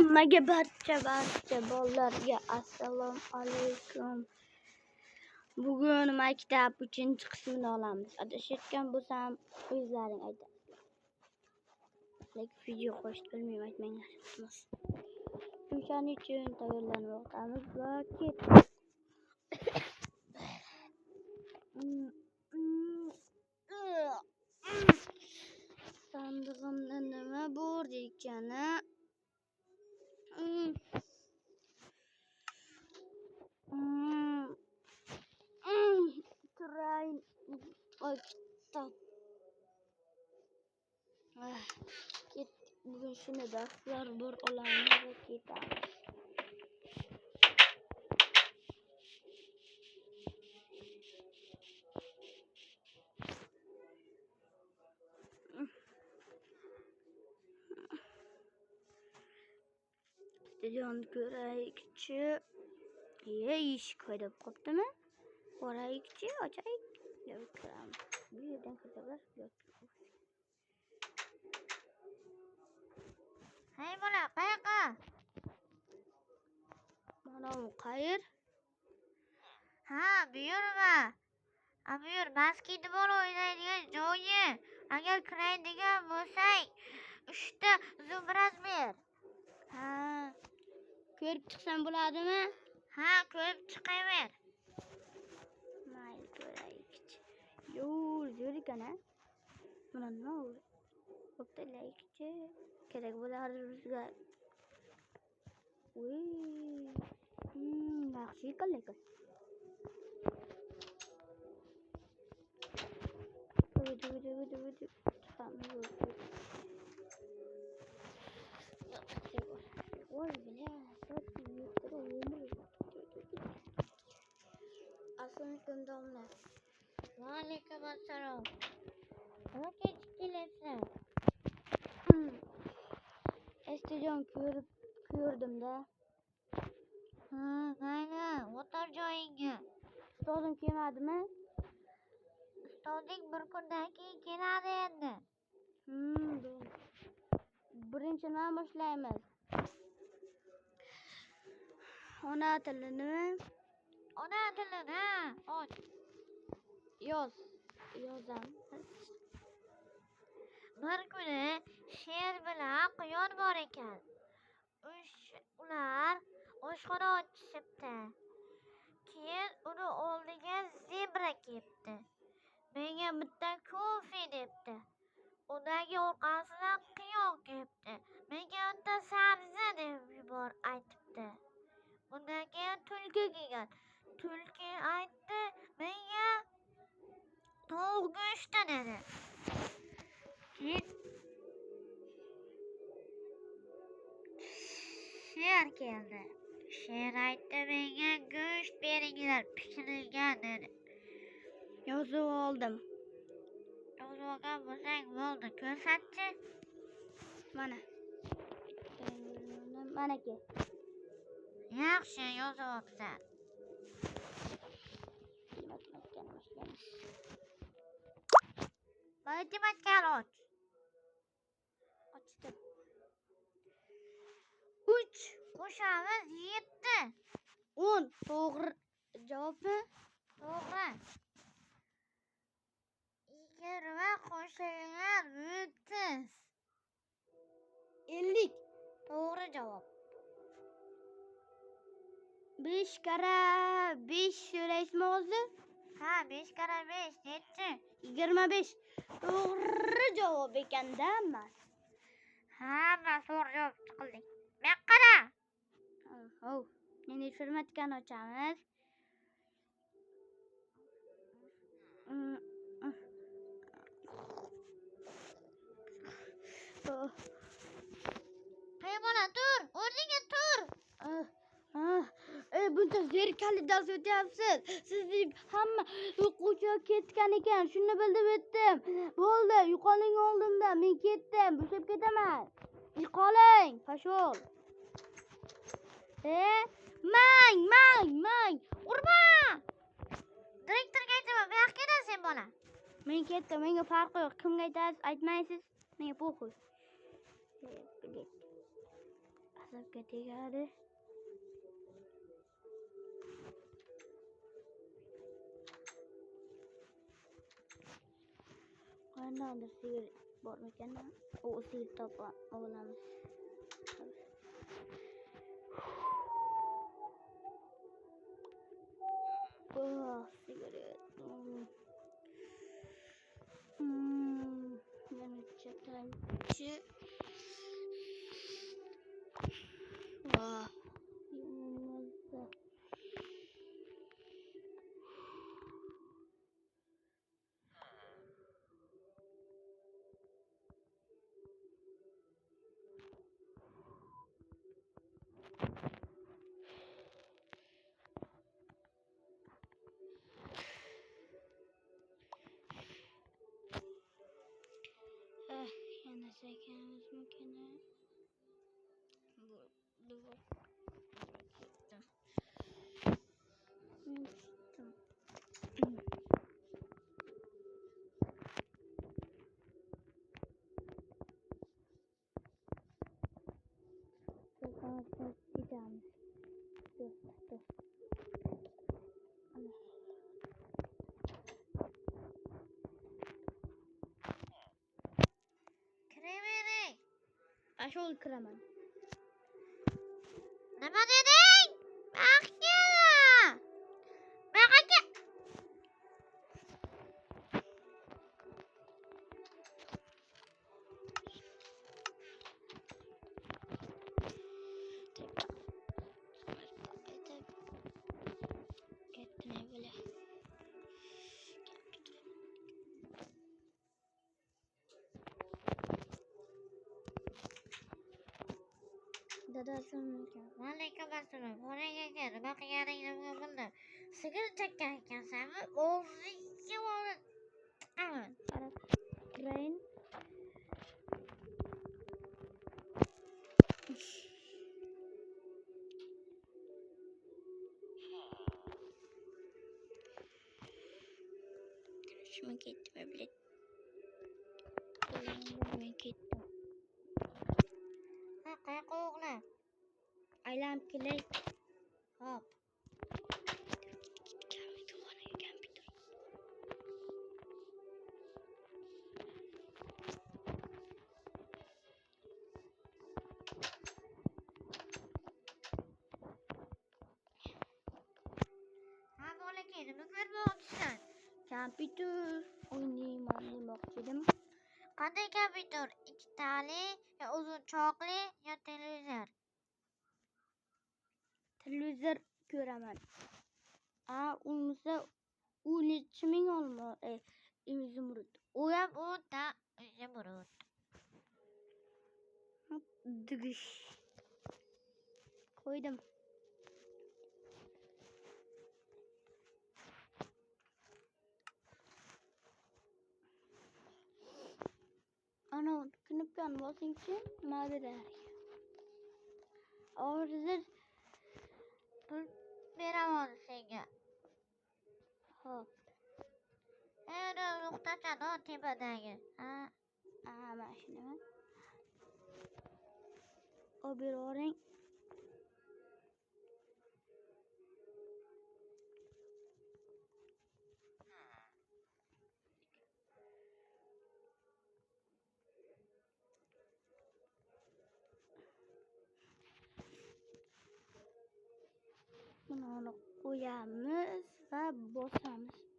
Hammaga barcha bolalarga assalomu alaykum. Bugun maktab 3-qismini olamiz. Adashayotgan bo'lsam, o'zlaring aytasizlar. Lekin video qo'shib bilmayman, aytmanglar. Iltimos. O'shaning uchun tayyorlanmoqdamiz va ketdik. Sandig'imda nima bor ekani? Turay kitob. Ketdik. Bugun shuni darslar bor, olamiz va ketamiz. Stadion ko'raylikchi. Eshik paydo qoptimi? Ko'raylikchi, ochaylik. Deb ko'ramiz. Bu yerdan ketaverib yotdik. Hey bola, qayoqqa? Mana bu qayer? Ha, bu yerma. Bu yer basketbol o'ynaydigan joyi. Agar kiradigan bo'lsang, 3 ta zumrad ber. Ha. Ko'rib chiqsam bo'ladimi? Ha, ko'rib chiqaver. Mayli, ko'raylikchi. Yo'l zo'r ekan-a? Mana nima u? O'ptalaylikchi. Kerak bo'lar bizga. Yaxshi ekan lekin. Assalomu domla. Va alaykum assalom. Nima kechib kelayapsan? Stadion ko'rdim-da. Ha, mayli, o'tir joyingga. Ustozim kelmadimi? Ustozing bir kundan keyin keladi endi. Birinchidan boshlaymiz. Ona tilini. Ona tilini, och. Yozamiz. Bir kuni sher bilan quyon bor ekan. Ular oshxona ochishibdi. Keyin uni oldiga zebra kelibdi. Menga bitta kofe debdi. Undan orqasidan quyon kelibdi. Menga bitta sabzi deb aytibdi. Undan keyin tulki kelgan. Tulki aytdi, menga tovuq go'shti dedi. Sher keldi. Sher aytdi, menga go'sht beringlar, pishirilgan dedi. Yozib oldim. Yozib olgan bo'lsang bo'ldi, ko'rsatchi. Manaki. Yaxshi, yozib olibsan. Matematikani och. Ochdim. 3 qo'shamiz 7. 10. To'g'ri javobmi? To'g'ri. 20 qo'shilgan 30. 50. To'g'ri javob. 5 kara 5 so'raysizmi hozir? Ha, 5 kara 5 nechi? 25. To'g'ri javob ekanda emas. Hamma to'g'ri javob chiqildi. Men qara. Hov, endi informatikani ochamiz. Hey bola, tur, o'rningga tur. Buncha zerikali dars o'tyapsiz. Sizni hamma o'quvchilar ketgan ekan. Shuni bildim o'tdim. Bo'ldi, yo'qoling oldimda. Men ketdim. Bo'shab ketaman. Yo'qoling, pashol. Mang. Urma. Direktorga aytaman, bu yoqqa ketasan bola. Men ketdim. Menga farqi yo'q. Kimga aytasiz, aytmaysiz. Menga po'xuy. asabga tegadi. Qanaqadir sigir bormikan? O sigir topa olamiz. Oh, sigaret. Yana çatalcı. Wah, yumurta. Yana çekemiz mümkün. Bu. Gideceğimiz. Dur. Kremeri. Aşol kıraman. Nima deding? Bak ya. Bak aka. Ketme böyle. Dadasın mümkün. Waalaikumsalam. Oraya gel. Bak yarın buldu. Sigara çekken ekansan o'zingga bo'ldi. Qarab turayin. Şuna ketme bile. Ben ketdim. Ha, qayerqa o'g'lim? Aylanib kelay. Hop. Ha, bolakay, nima ko'rmoqchisan? Kompüter oynayman demoqchi edim. Qanday kompyuter? Ikkitali, yo uzun choqli, yo televizor? Televizor ko'raman. Unisi 13 ming olma. Zumrud. U ham o'nta zumrud. Digish. Qo'ydim. Ana knopkani bosingchi, nima beradi? Hozir Pul beraman senga. hop. Ana nuqtacha no tepadagi. Ha, Mana shuni. Olib bering. Buni qo'yamiz va bosamiz.